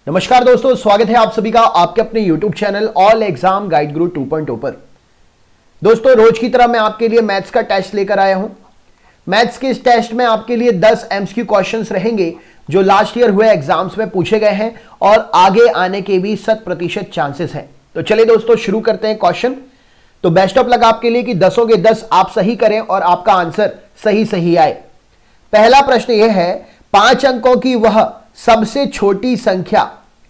नमस्कार दोस्तों, स्वागत है आप सभी का आपके अपने YouTube channel all exam guide गुरु 2.0 पर। दोस्तों, रोज की तरह मैं आपके लिए मैथ्स का टेस्ट लेकर आया हूं। मैथ्स के इस टेस्ट में आपके लिए 10 MCQ क्वेश्चंस रहेंगे जो लास्ट ईयर हुए एग्जाम्स में पूछे गए हैं और आगे आने के भी 100% चांसेस हैं। तो चलिए दोस्तों, शुरू करते हैं क्वेश्चन। तो बेस्ट ऑफ लक आपके लिए कि 10 के 10 आप सही करें और आपका आंसर सही आए। पहला प्रश्न यह है, 5 अंकों की वह सबसे छोटी संख्या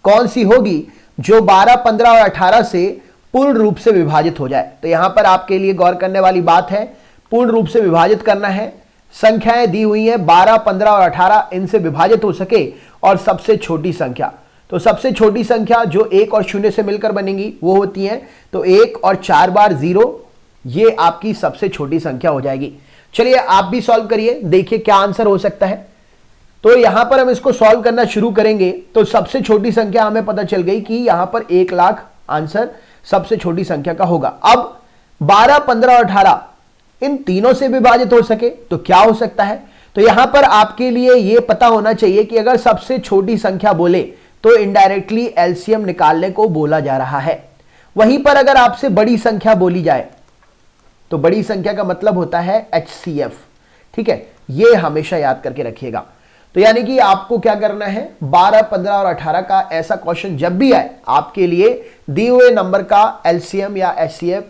कौन सी होगी जो 12, 15 और 18 से पूर्ण रूप से विभाजित हो जाए। तो यहां पर आपके लिए गौर करने वाली बात है, पूर्ण रूप से विभाजित करना है। संख्याएं दी हुई हैं 12, 15 और 18, इनसे विभाजित हो सके और सबसे छोटी संख्या। तो सबसे छोटी संख्या जो 1 और 0 से मिलकर बनेगी वो होती है, तो 1 और 4 बार 0, ये आपकी सबसे छोटी संख्या हो जाएगी। चलिए आप भी सॉल्व करिए, देखिए क्या आंसर हो सकता है। तो यहां पर हम इसको सॉल्व करना शुरू करेंगे तो सबसे छोटी संख्या हमें पता चल गई कि यहां पर 1 लाख आंसर सबसे छोटी संख्या का होगा। अब 12, 15 और 18 इन तीनों से विभाजित हो सके तो क्या हो सकता है। तो यहां पर आपके लिए यह पता होना चाहिए कि अगर सबसे छोटी संख्या बोले तो इनडायरेक्टली एलसीएम निकालने को बोला जा रहा है। वहीं पर अगर आपसे बड़ी संख्या बोली जाए तो बड़ी संख्या का मतलब होता है HCF। ठीक है, यह हमेशा याद करके रखिएगा। तो यानी कि आपको क्या करना है, 12, 15 और 18 का ऐसा क्वेश्चन जब भी आए आपके लिए दिए हुए नंबर का एलसीएम या एचसीएफ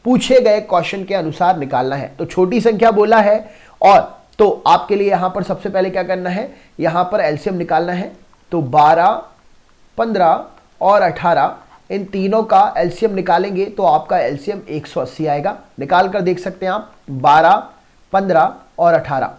पूछे गए क्वेश्चन के अनुसार निकालना है। तो छोटी संख्या बोला है और तो आपके लिए यहां पर सबसे पहले क्या करना है, यहां पर एलसीएम निकालना है। तो 12, 15 और 18 इन तीनों का एलसीएम निकालेंगे तो आपका एलसीएम 180 आएगा। निकाल कर देख सकते हैं आप, 12, 15 और 18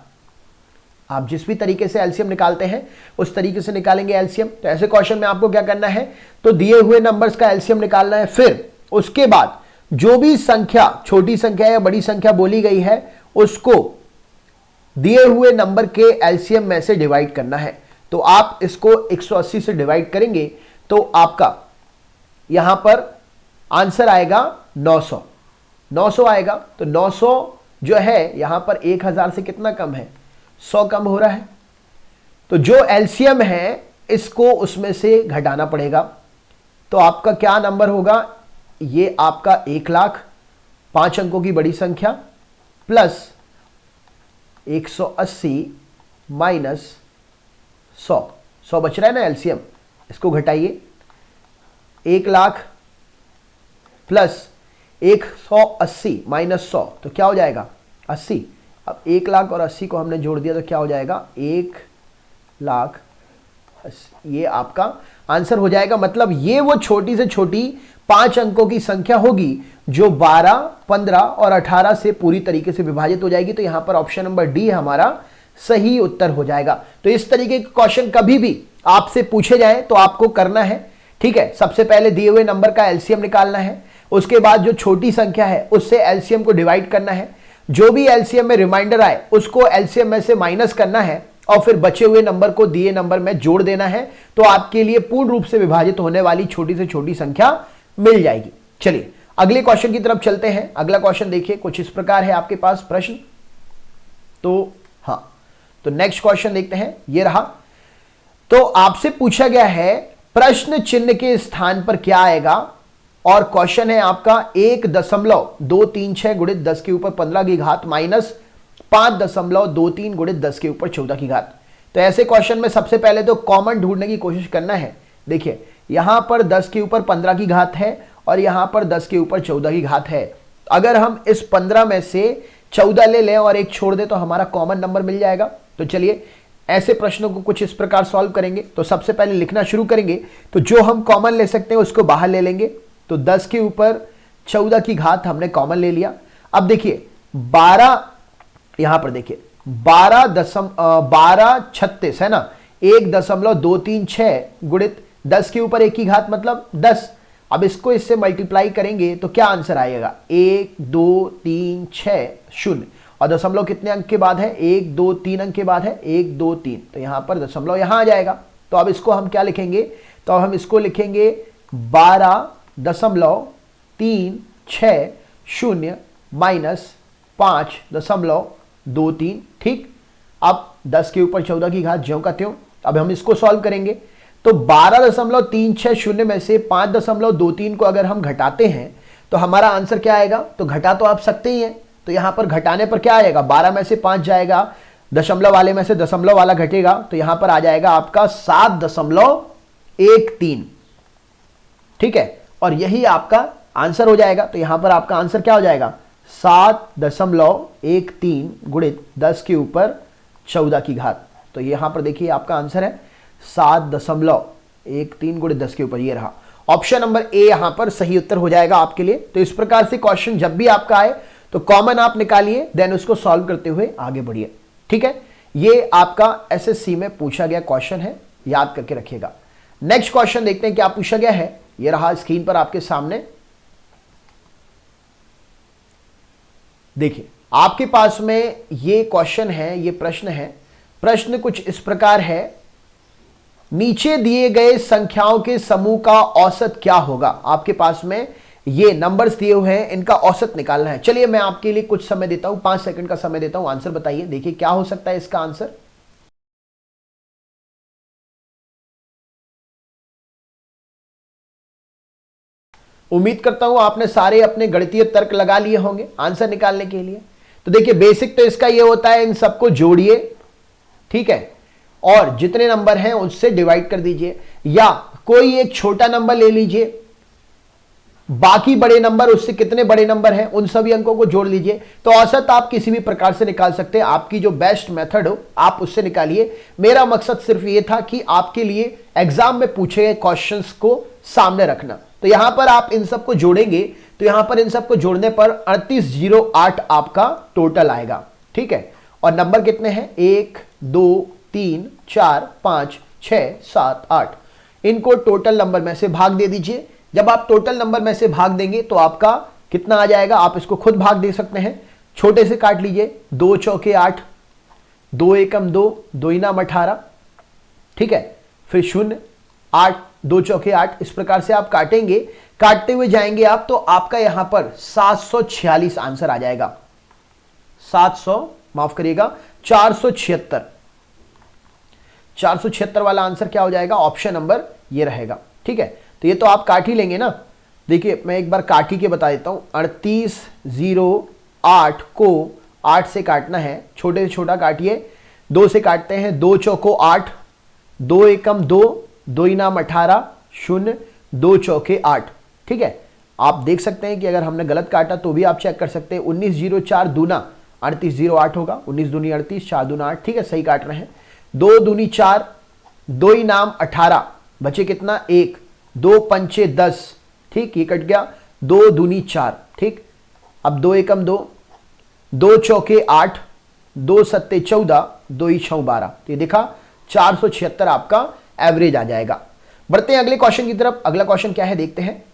आप जिस भी तरीके से एलसीएम निकालते हैं उस तरीके से निकालेंगे एलसीएम। तो ऐसे क्वेश्चन में आपको क्या करना है, तो दिए हुए नंबर्स का एलसीएम निकालना है। फिर उसके बाद जो भी संख्या, छोटी संख्या या बड़ी संख्या बोली गई है, उसको दिए हुए नंबर के एलसीएम में से डिवाइड करना है। तो आप इसको 180 से डिवाइड करेंगे तो आपका यहां पर आंसर आएगा 900 आएगा। तो 900 जो है यहां पर 1000 से कितना कम है, 100 कम हो रहा है। तो जो एलसीएम है इसको उसमें से घटाना पड़ेगा। तो आपका क्या नंबर होगा, ये आपका 1 लाख 5 अंकों की बड़ी संख्या प्लस 180 माइनस 100 बच रहा है ना एलसीएम, इसको घटाइए। 1 लाख प्लस 180 माइनस 100 तो क्या हो जाएगा, 80। अब 1 लाख और 80 को हमने जोड़ दिया तो क्या हो जाएगा, 1 लाख 80। ये आपका आंसर हो जाएगा। मतलब ये वो छोटी से छोटी 5 अंकों की संख्या होगी जो 12, 15 और 18 से पूरी तरीके से विभाजित हो जाएगी। तो यहां पर ऑप्शन नंबर डी हमारा सही उत्तर हो जाएगा। तो इस तरीके के क्वेश्चन कभी भी आपसे पूछे जाए तो आपको करना है, ठीक है, सबसे पहले दिए हुए नंबर का एलसीएम निकालना है। उसके बाद जो छोटी संख्या है उससे एलसीएम को डिवाइड करना है। जो भी एलसीएम में रिमाइंडर आए उसको एलसीएम में से माइनस करना है और फिर बचे हुए नंबर को दिए नंबर में जोड़ देना है। तो आपके लिए पूर्ण रूप से विभाजित होने वाली छोटी से छोटी संख्या मिल जाएगी। चलिए अगले क्वेश्चन की तरफ चलते हैं। अगला क्वेश्चन देखिए, कुछ इस प्रकार है आपके पास प्रश्न। तो नेक्स्ट क्वेश्चन देखते हैं, ये रहा। तो आपसे पूछा गया है प्रश्न चिन्ह के स्थान पर क्या आएगा, और क्वेश्चन है आपका 1.236 गुणित 10 के ऊपर 15 की घात माइनस 5.23 गुणित 10 के ऊपर 14 की घात। तो ऐसे क्वेश्चन में सबसे पहले तो कॉमन ढूंढने की कोशिश करना है। देखिए यहां पर 10 के ऊपर 15 की घात है और यहां पर 10 के ऊपर 14 की घात है। अगर हम इस 15 में से 14 ले लें और एक छोड़ दें तो हमारा कॉमन नंबर मिल जाएगा। तो चलिए ऐसे प्रश्नों को कुछ इस प्रकार सॉल्व करेंगे। तो सबसे पहले लिखना शुरू करेंगे, तो जो हम कॉमन ले सकते हैं उसको बाहर ले लेंगे। तो 10 के ऊपर 14 की घात हमने कॉमन ले लिया। अब देखिए 12, यहां पर देखिए 12 36 है ना, 1.236 गुणित 10 के ऊपर 1 की घात मतलब 10। अब इसको इससे मल्टीप्लाई करेंगे तो क्या आंसर आएगा, 1 2 3 6 0। और दशमलव कितने अंक के बाद है, 1 2 3 अंक के बाद है, 1 2 3। तो यहां पर दशमलव यहां आ जाएगा। तो अब इसको हम क्या लिखेंगे, तो अब हम इसको लिखेंगे 12.360 माइनस 5.23। ठीक, अब 10 के ऊपर 14 की घात ज्यों का त्यों। अब हम इसको सॉल्व करेंगे तो 12.360 में से 5.23 को अगर हम घटाते हैं तो हमारा आंसर क्या आएगा? तो घटा तो आप सकते ही हैं, तो यहां पर घटाने पर क्या आएगा? 12 में से 5 जाएगा, दशमलव वाले में से दशमलव वाला घटेगा, तो यहां पर आ जाएगा आपका 7.13। ठीक है, और यही आपका आंसर हो जाएगा। तो यहां पर आपका आंसर क्या हो जाएगा? 7.13 गुणित 10 के ऊपर 14 की घात। तो यहां पर देखिए आपका आंसर है 7.13 गुणित 10 के ऊपर, ये रहा ऑप्शन नंबर ए यहां पर सही उत्तर हो जाएगा आपके लिए। तो इस प्रकार से क्वेश्चन जब भी आपका आए तो कॉमन आप निकालिए, देन उसको सॉल्व करते हुए आगे बढ़िए। ठीक है, ये आपका एसएससी में पूछा गया क्वेश्चन है, याद करके रखिएगा। नेक्स्ट क्वेश्चन देखते हैं क्या पूछा गया है। ये रहा स्क्रीन पर आपके सामने, देखिए आपके पास में ये क्वेश्चन है, ये प्रश्न है। प्रश्न कुछ इस प्रकार है, नीचे दिए गए संख्याओं के समूह का औसत क्या होगा? आपके पास में ये नंबर्स दिए हुए हैं, इनका औसत निकालना है। चलिए मैं आपके लिए कुछ समय देता हूं, 5 सेकंड का समय देता हूं, आंसर बताइए। देखिए क्या हो सकता है इसका आंसर। उम्मीद करता हूं आपने सारे अपने गणितीय तर्क लगा लिए होंगे आंसर निकालने के लिए। तो देखिए बेसिक तो इसका ये होता है, इन सबको जोड़िए, ठीक है, और जितने नंबर हैं उससे डिवाइड कर दीजिए, या कोई एक छोटा नंबर ले लीजिए, बाकी बड़े नंबर उससे कितने बड़े नंबर हैं उन सभी अंकों को जोड़ लीजिए। तो औसत आप किसी भी प्रकार से निकाल सकते हैं, आपकी जो बेस्ट मेथड हो आप उससे निकालिए। मेरा मकसद सिर्फ ये था कि आपके लिए एग्जाम में पूछे गए क्वेश्चंस को सामने रखना। तो यहां पर आप इन सबको जोड़ेंगे, तो यहां पर इन सबको जोड़ने पर 3808 आपका टोटल आएगा। ठीक है, और नंबर कितने हैं? 1 2 3 4 5 6 7 8। इनको टोटल नंबर में से भाग दे दीजिए। जब आप टोटल नंबर में से भाग देंगे तो आपका कितना आ जाएगा? आप इसको खुद भाग दे सकते हैं, छोटे से काट लीजिए। 2 चौके 8, 2 एकम 2, 2 इनाम 18। ठीक है, फिर 0 8, 2 चौके 8, इस प्रकार से आप काटेंगे, काटते हुए जाएंगे आप, तो आपका यहां पर 746 आंसर आ जाएगा। 476 वाला आंसर क्या हो जाएगा? ऑप्शन नंबर ये रहेगा। ठीक है, तो ये तो आप काट ही लेंगे ना। देखिए मैं एक बार काट ही के बता देता हूं। 3808 को 8 से काटना है, छोटे से छोटा काटिए। 2 से काटते हैं, 2 चौको 8, 2 एकम 2, 2 इनाम 18, 0, 2 चौके 8। ठीक है, आप देख सकते हैं कि अगर हमने गलत काटा तो भी आप चेक कर सकते हैं। 1904 दूना 3808 होगा, 19 दूनी 38, 4 दूना 8। ठीक है, सही काट रहे हैं। 2 दूनी 4, 2 इनाम 18, बचे कितना? 1, 2 पंचे 10। ठीक, ये कट गया। 2 दूनी 4। ठीक, अब 2 एकम 2, 2 चौके 8, 2 सत्ते 14, 2 ही 6 12। तो ये देखा 476 आपका एवरेज आ जाएगा। बढ़ते हैं अगले क्वेश्चन की तरफ। अगला क्वेश्चन क्या है देखते हैं।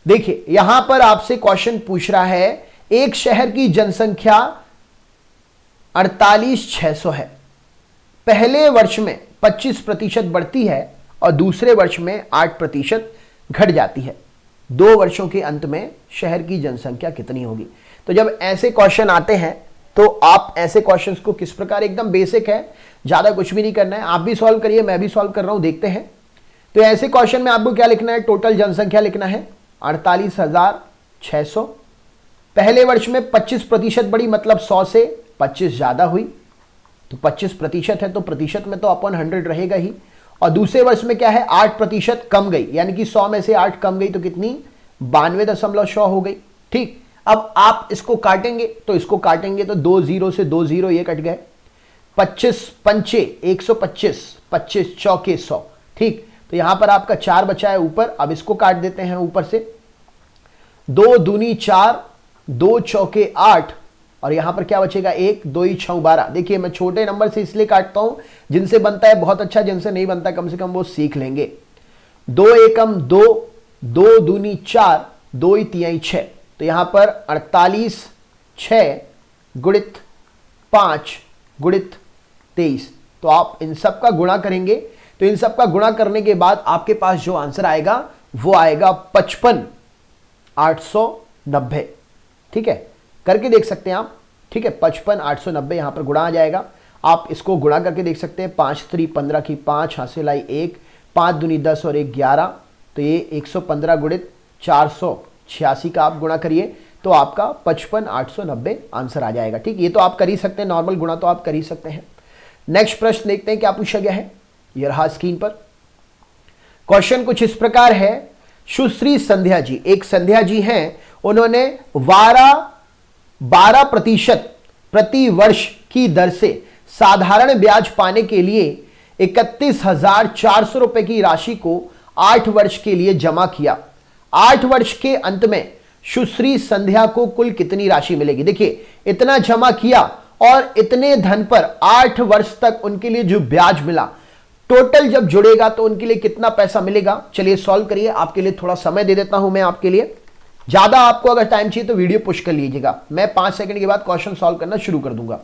देखिए यहां पर आपसे क्वेश्चन पूछ रहा है, एक शहर की जनसंख्या 48,600 है। पहले वर्ष में 25% बढ़ती है और दूसरे वर्ष में 8% घट जाती है। 2 वर्षों के अंत में शहर की जनसंख्या कितनी होगी? तो जब ऐसे क्वेश्चन आते हैं तो आप ऐसे क्वेश्चंस को किस प्रकार, एकदम बेसिक है, ज्यादा कुछ भी नहीं करना है, आप भी सॉल्व करिए, मैं भी सॉल्व कर रहा हूं, देखते हैं। तो ऐसे क्वेश्चन में आपको क्या लिखना है? टोटल जनसंख्या लिखना है 48,600। पहले वर्ष में 25% बढ़ी, मतलब 100 से 25 ज्यादा हुई, तो 25% है तो प्रतिशत में तो अपॉन 100 रहेगा ही। और दूसरे वर्ष में क्या है? 8% कम गई, यानी कि 100 में से 8 कम गई तो कितनी? 92.100 हो गई। ठीक, अब आप इसको काटेंगे, तो इसको काटेंगे तो 2 0 से 2 0 ये कट गए। 25 पंचे 125, 25 चौके 100। ठीक, तो यहां पर आपका 4 बचा है ऊपर। अब इसको काट देते हैं ऊपर से। 2 दूनी 4, 2 चौके 8, और यहां पर क्या बचेगा? 1, 2 ही 6 12। देखिए मैं छोटे नंबर से इसलिए काटता हूं, जिनसे बनता है बहुत अच्छा, जिनसे नहीं बनता कम से कम वो सीख लेंगे। 2 एकम 2, 2 दूनी 4, 2 ही 3 6। तो यहां पर 48,6 गुणित 5 गुणित 23। तो आप इन सब का गुणा करेंगे, तो इन सब का गुणा करने के बाद आपके पास जो आंसर आएगा वो आएगा 55,890। ठीक है, करके देख सकते हैं आप। ठीक है, 55,890 यहां पर गुणा आ जाएगा। आप इसको गुणा करके देख सकते हैं। 5 3 15 की 5 हासिल आई 1, 5 दूनी 10 और 1 11, तो ये 115 गुणित 486 का आप गुणा करिए तो आपका 55,890 आंसर आ जाएगा। ठीक, ये तो आप कर ही सकते हैं, नॉर्मल गुणा तो आप कर ही सकते हैं। नेक्स्ट प्रश्न देखते हैं क्या पूछा गया है। ये रहा स्क्रीन पर क्वेश्चन, कुछ इस प्रकार है। सुश्री संध्या जी, एक संध्या जी हैं, उन्होंने 12% प्रति वर्ष की दर से साधारण ब्याज पाने के लिए 31,400 रुपए की राशि को 8 वर्ष के लिए जमा किया। 8 वर्ष के अंत में सुश्री संध्या को कुल कितनी राशि मिलेगी? देखिए, इतना जमा किया और इतने धन पर 8 वर्ष तक उनके लिए जो ब्याज मिला, टोटल जब जुड़ेगा तो उनके लिए कितना पैसा मिलेगा? चलिए सॉल्व करिए। आपके लिए थोड़ा समय दे देता हूं मैं आपके लिए। ज्यादा आपको अगर टाइम चाहिए तो वीडियो पुश कर लीजिएगा, मैं 5 सेकंड के बाद क्वेश्चन सॉल्व करना शुरू कर दूंगा।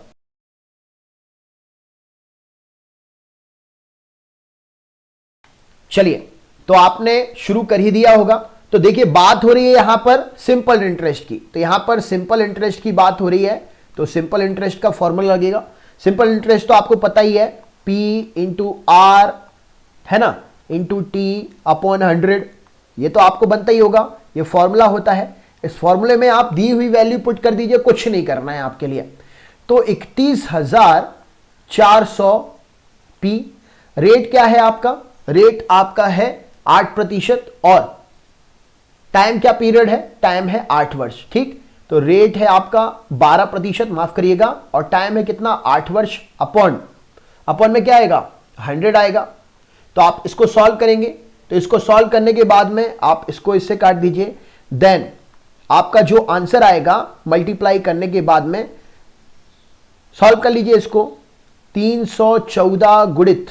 चलिए, तो आपने शुरू कर ही दिया होगा। तो देखिए, बात हो रही है यहां पर सिंपल इंटरेस्ट की, तो यहां पर सिंपल इंटरेस्ट की बात हो रही है, तो सिंपल इंटरेस्ट का फॉर्मूला लगेगा। सिंपल इंटरेस्ट तो आपको पता ही है, P इंटू आर है ना, इंटू टी अपॉन 100, ये तो आपको बनता ही होगा, ये फॉर्मूला होता है। इस फॉर्मूले में आप दी हुई वैल्यू पुट कर दीजिए, कुछ नहीं करना है आपके लिए। तो 31,400 P, रेट क्या है आपका? रेट आपका है 8% और टाइम क्या पीरियड है? टाइम है 8 वर्ष। ठीक, तो रेट है आपका 12%, माफ करिएगा, और टाइम है कितना? 8 वर्ष। अपॉन में क्या आएगा? 100 आएगा। तो आप इसको सॉल्व करेंगे, तो इसको सॉल्व करने के बाद में आप इसको इससे काट दीजिए, देन आपका जो आंसर आएगा मल्टीप्लाई करने के बाद में सॉल्व कर लीजिए इसको। 314 गुणित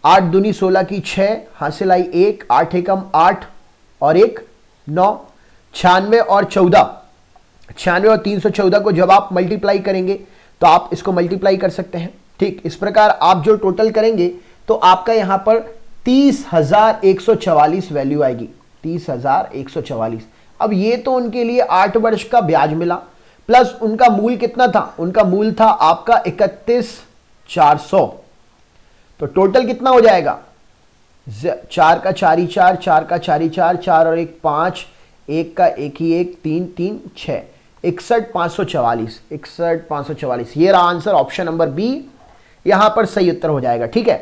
8 दूनी 16 की 6 हासिल आई 1, 8 एकम 8 और 1 9, 96 और 14, 96 और 314 को जब आप मल्टीप्लाई करेंगे तो आप इसको मल्टीप्लाई कर सकते हैं। ठीक, इस प्रकार आप जो टोटल करेंगे तो आपका यहां पर 30,144 वैल्यू आएगी। 30,144। अब ये तो उनके लिए 8 वर्ष का ब्याज मिला, प्लस उनका मूल कितना था? उनका मूल था आपका 31,400। तो टोटल कितना हो जाएगा? 4 का 4 ही 4, 4 का 4 ही 4, 4 और 1 5, 1 का 1 ही 1, 3 3 6, 61,544। 61,544, ये रहा आंसर। ऑप्शन नंबर बी यहां पर सही उत्तर हो जाएगा। ठीक है,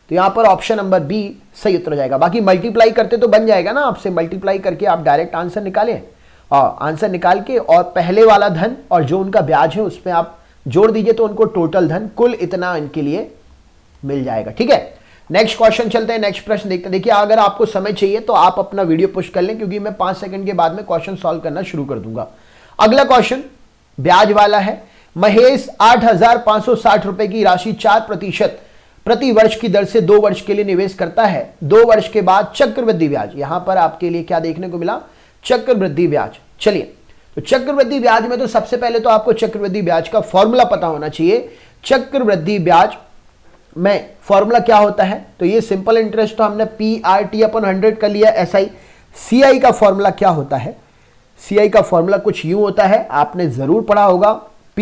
तो यहां पर ऑप्शन नंबर बी सही उत्तर हो जाएगा। बाकी मल्टीप्लाई करते तो बन जाएगा ना, आपसे मल्टीप्लाई करके आप डायरेक्ट आंसर निकालें, और आंसर निकाल के और पहले वाला धन और जो उनका ब्याज है उसमें आप जोड़ दीजिए, तो उनको टोटल धन कुल इतना इनके लिए मिल जाएगा। ठीक है, नेक्स्ट क्वेश्चन चलते हैं, नेक्स्ट प्रश्न देखते हैं। देखिए, अगर आपको समय चाहिए तो आप अपना वीडियो पुश कर लें, क्योंकि मैं 5 सेकंड के बाद में क्वेश्चन सॉल्व करना शुरू कर दूंगा। अगला क्वेश्चन ब्याज वाला है। महेश 8,560 रुपए की राशि 4% प्रति वर्ष की दर से 2 वर्ष के लिए निवेश करता है। 2 वर्ष के बाद चक्रवृद्धि ब्याज, यहां पर आपके लिए क्या देखने को मिला? चक्रवृद्धि ब्याज। चलिए, तो चक्रवृद्धि ब्याज में तो सबसे पहले तो आपको चक्रवृद्धि ब्याज का फॉर्मूला पता होना चाहिए। चक्रवृद्धि ब्याज में फॉर्मूला क्या होता है? तो ये सिंपल इंटरेस्ट तो हमने PRT अपॉन 100 कर लिया, SI। CI का फॉर्मूला क्या होता है? CI का फॉर्मूला कुछ यूं होता है, आपने जरूर पढ़ा होगा, P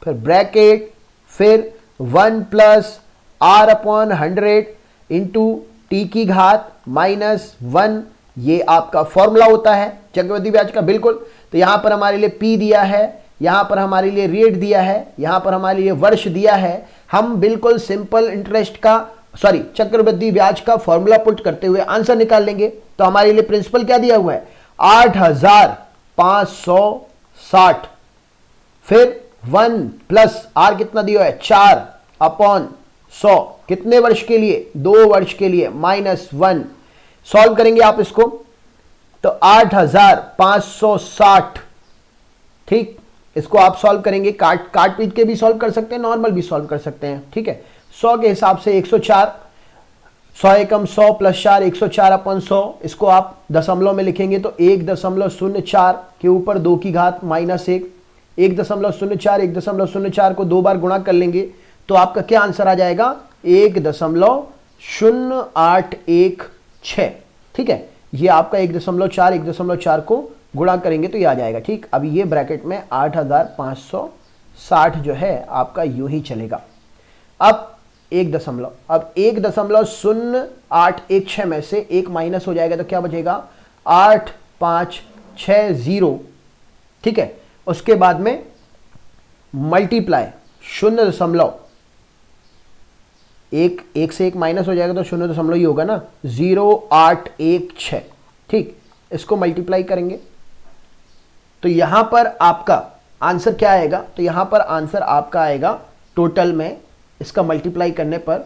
फिर ब्रैकेट फिर 1 plus R upon 100 into T की घात -1, ये आपका फॉर्मूला होता है चक्रवृद्धि ब्याज का। बिल्कुल, तो यहां पर हमारे लिए P दिया है, यहां पर हमारे लिए रेट दिया है, यहां पर हमारे लिए वर्ष दिया है। हम बिल्कुल सिंपल इंटरेस्ट का चक्रवृद्धि ब्याज का फॉर्मूला पुट करते हुए आंसर निकाल लेंगे। तो हमारे लिए प्रिंसिपल क्या दिया हुआ है? 8,560, फिर 1 प्लस आर कितना दिया है? 4 अपॉन 100, कितने वर्ष के लिए? 2 वर्ष के लिए, -1। सॉल्व करेंगे आप इसको तो 8,560। ठीक, इसको आप सॉल्व करेंगे, काट पीट के भी सॉल्व कर सकते हैं, नॉर्मल भी सॉल्व कर सकते हैं। ठीक है, 100 के हिसाब से 104, 100 एकम 100 प्लस 4, 104 अपॉन 100। इसको आप दशमलव में लिखेंगे तो 1.04 के ऊपर 2 की घात -1, 1.04, 1.04 को 2 बार गुणा कर लेंगे तो आपका क्या आंसर आ जाएगा? 1.0816। ठीक है, ये आपका 1.4, 1.4 को गुणा करेंगे तो ये आ जाएगा। ठीक, अभी ये ब्रैकेट में 8,560 जो है आपका यूं ही चलेगा। अब 1.0816 में से 1 माइनस हो जाएगा तो क्या बचेगा 8560, ठीक है। उसके बाद में मल्टीप्लाई 0.1 से 1 माइनस हो जाएगा तो 0 ही होगा ना, 0816, ठीक। इसको मल्टीप्लाई करेंगे तो यहां पर आपका आंसर क्या आएगा, तो यहां पर आंसर आपका आएगा टोटल में इसका मल्टीप्लाई करने पर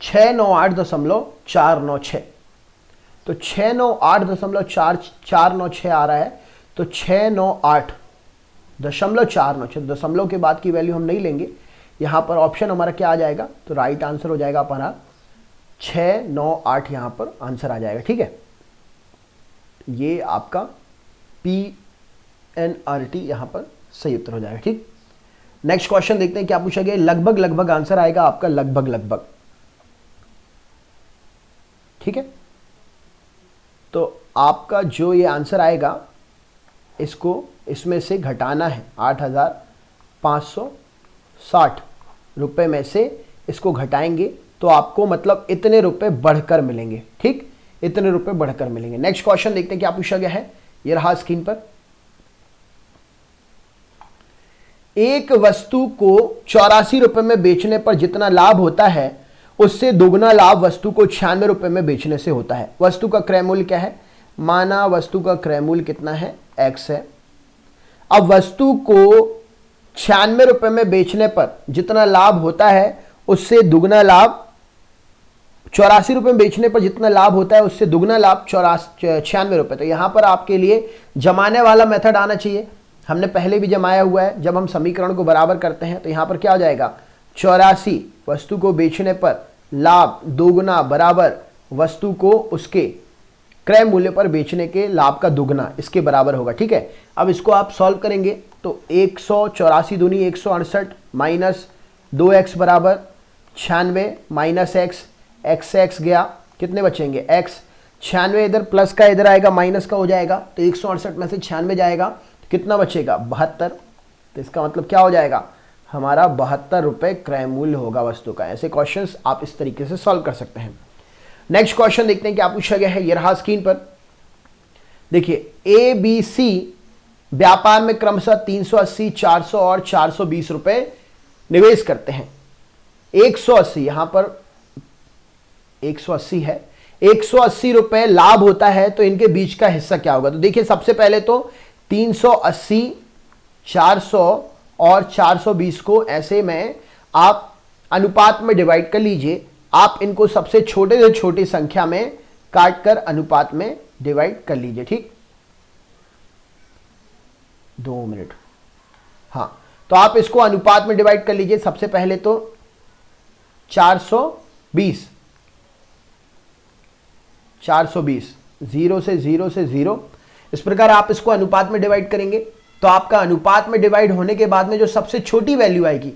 698.496, तो 698.496 आ रहा है, तो 698.496, दशमलव के बाद की वैल्यू हम नहीं लेंगे, यहां पर ऑप्शन हमारा क्या आ जाएगा, तो राइट आंसर हो जाएगा हमारा 698, यहां पर आंसर आ जाएगा, ठीक है। ये आपका PNRT यहां पर सही उत्तर हो जाएगा, ठीक। नेक्स्ट क्वेश्चन देखते हैं क्या पूछा गया। लगभग आंसर आएगा आपका लगभग, ठीक है। तो आपका जो ये आंसर आएगा इसको इसमें से घटाना है, 8560 रुपए में से इसको घटाएंगे तो आपको मतलब इतने रुपए बढ़कर मिलेंगे, ठीक, इतने रुपए बढ़कर मिलेंगे। नेक्स्ट क्वेश्चन देखते हैं क्या पूछा गया है, ये रहा स्क्रीन पर। एक वस्तु को 84 रुपए में बेचने पर जितना लाभ होता है उससे दोगुना लाभ वस्तु को 96 रुपए में बेचने से होता है। वस्तु का क्रय मूल्य क्या है, माना वस्तु का क्रय मूल्य कितना है, x है। अब वस्तु को 96 रुपए में बेचने पर जितना लाभ होता है उससे दुगना लाभ, 84 रुपए में बेचने पर जितना लाभ होता है उससे दुगना लाभ 96 रुपए। तो यहां पर आपके लिए जमाने वाला मेथड आना चाहिए, हमने पहले भी जमाया हुआ है। जब हम समीकरण को बराबर करते हैं तो यहां पर क्या हो जाएगा, 84 वस्तु को बेचने पर लाभ दोगुना बराबर वस्तु को उसके क्रय मूल्य पर बेचने के लाभ का दुगना, इसके बराबर होगा, ठीक है। अब इसको आप सॉल्व करेंगे तो 184 दूनी 168 माइनस 2x बराबर 96 माइनस x गया, कितने बचेंगे x, 96 इधर प्लस का इधर आएगा माइनस का हो जाएगा, तो 168 में से 96 जाएगा तो कितना बचेगा 72, तो इसका मतलब क्या हो जाएगा हमारा 72 रुपए क्रय मूल्य होगा वस्तु का। ऐसे क्वेश्चंस आप इस तरीके से सॉल्व कर सकते हैं। नेक्स्ट क्वेश्चन देखते हैं क्या पूछा गया है, ये रहा स्क्रीन पर। देखिए ABC व्यापार में क्रमशः 380, 400 और 420 रुपए निवेश करते हैं। 180 यहां पर 180 है, 180 रुपए लाभ होता है तो इनके बीच का हिस्सा क्या होगा। तो देखिए सबसे पहले तो 380, 400 और 420 को ऐसे में आप अनुपात में डिवाइड कर लीजिए। आप इनको सबसे छोटे से छोटी संख्या में काट कर अनुपात में डिवाइड कर लीजिए, ठीक। 2 मिनट, हाँ, तो आप इसको अनुपात में डिवाइड कर लीजिए। सबसे पहले तो 420, 0 से 0, इस प्रकार आप इसको अनुपात में डिवाइड करेंगे तो आपका अनुपात में डिवाइड होने के बाद में जो सबसे छोटी वैल्यू आएगी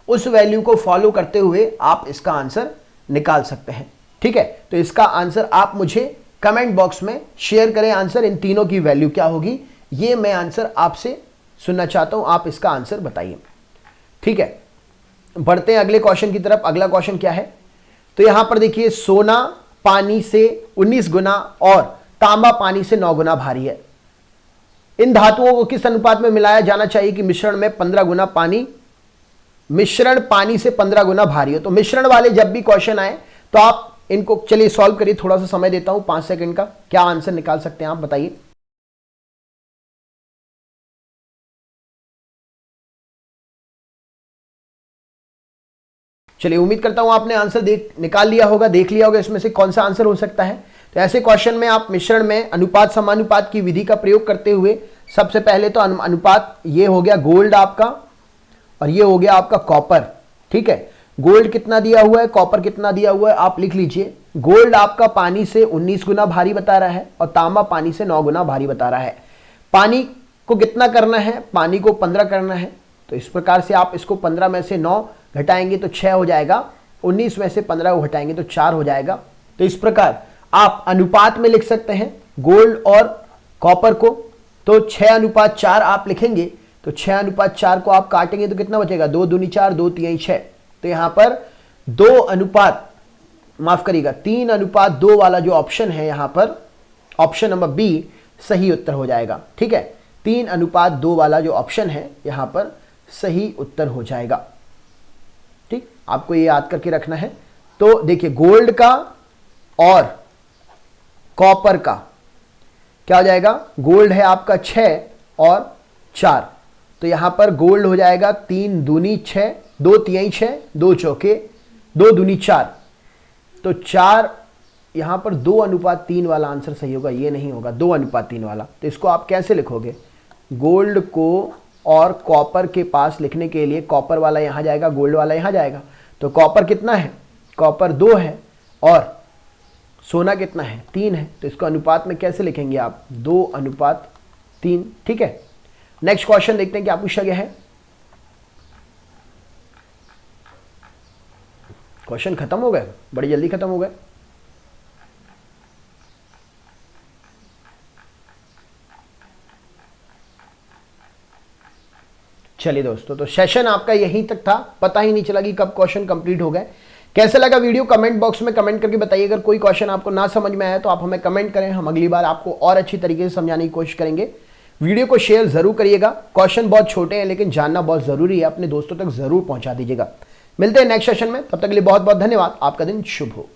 उस वैल्यू को फॉलो करते हुए आप इसका आंसर निकाल सकते हैं, ठीक है। तो इसका आंसर आप मुझे कमेंट बॉक्स में शेयर करें, आंसर इन तीनों की वैल्यू क्या होगी, ये मैं आंसर आपसे सुनना चाहता हूं, आप इसका आंसर बताइए, ठीक है। बढ़ते हैं अगले क्वेश्चन की तरफ। अगला क्वेश्चन क्या है, तो यहां पर देखिए सोना पानी से 19 गुना और तांबा पानी से 9 गुना भारी है। इन धातुओं को किस अनुपात में मिलाया जाना चाहिए कि मिश्रण में 15 गुना पानी, मिश्रण पानी से 15 गुना भारी हो। तो मिश्रण वाले जब भी क्वेश्चन आए तो आप इनको चलिए सॉल्व करिए, थोड़ा सा समय देता हूं 5 सेकंड का। क्या आंसर निकाल सकते हैं आप बताइए। चलिए उम्मीद करता हूं आपने आंसर निकाल लिया होगा, देख लिया होगा इसमें से कौन सा आंसर हो सकता है। तो ऐसे क्वेश्चन में आप मिश्रण में अनुपात समानुपात की विधि का प्रयोग करते हुए सबसे पहले तो अनुपात, ये हो गया गोल्ड आपका और ये हो गया आपका कॉपर, ठीक है। गोल्ड कितना दिया हुआ है, कॉपर कितना दिया हुआ है, आप लिख लीजिए। गोल्ड आपका पानी से 19 गुना भारी बता रहा है और तांबा पानी से 9 गुना भारी बता रहा है। पानी को कितना करना है, पानी को 15 करना है। तो इस प्रकार से आप इसको 15 में से 9 घटाएंगे तो 6 हो जाएगा, 19 में से 15 को घटाएंगे तो 4 हो जाएगा। तो इस प्रकार आप अनुपात में लिख सकते हैं गोल्ड और कॉपर को। तो 6:4 आप लिखेंगे तो 6:4 को आप काटेंगे तो कितना बचेगा, 2 दूनी 4, 2 तिहाई 6। तो यहां पर 3:2 वाला जो ऑप्शन है यहां पर, ऑप्शन नंबर बी सही उत्तर हो जाएगा। ठीक है, 3:2 वाला जो ऑप्शन है यहां पर सही उत्तर हो जाएगा। ठीक, आपको ये याद करके रखना है। तो देखिए, गोल्ड का और कॉपर का क्या हो जाएगा, गोल्ड है आपका 6 और 4, तो यहां पर गोल्ड हो जाएगा 3 दूनी 6, 2 तिहाई 6, 2 चौके 2 दूनी 4, तो 4 यहां पर 2:3 वाला आंसर सही होगा, ये नहीं होगा 2:3 वाला। तो इसको आप कैसे लिखोगे, गोल्ड को और कॉपर के पास लिखने के लिए कॉपर वाला यहां जाएगा, गोल्ड वाला यहां जाएगा। तो कॉपर कितना है, कॉपर 2 है और सोना कितना है, 3 है। तो इसको अनुपात में कैसे लिखेंगे आप, 2:3। ठीक है, नेक्स्ट क्वेश्चन देखते हैं क्या पूछा गया है। क्वेश्चन खत्म हो गए, बड़ी जल्दी खत्म हो गए। चलिए दोस्तों, तो सेशन आपका यहीं तक था, पता ही नहीं चला कि कब क्वेश्चन कंप्लीट हो गए। कैसे लगा वीडियो, कमेंट बॉक्स में कमेंट करके बताइए। अगर कोई क्वेश्चन आपको ना समझ में आया तो आप हमें कमेंट करें, हम अगली बार आपको और अच्छी तरीके से समझाने की कोशिश करेंगे। वीडियो को शेयर जरूर करिएगा। क्वेश्चन बहुत छोटे हैं लेकिन जानना बहुत जरूरी है, अपने दोस्तों तक जरूर पहुंचा दीजिएगा। मिलते हैं नेक्स्ट सेशन में, तब तक के लिए बहुत बहुत धन्यवाद। आपका दिन शुभ हो।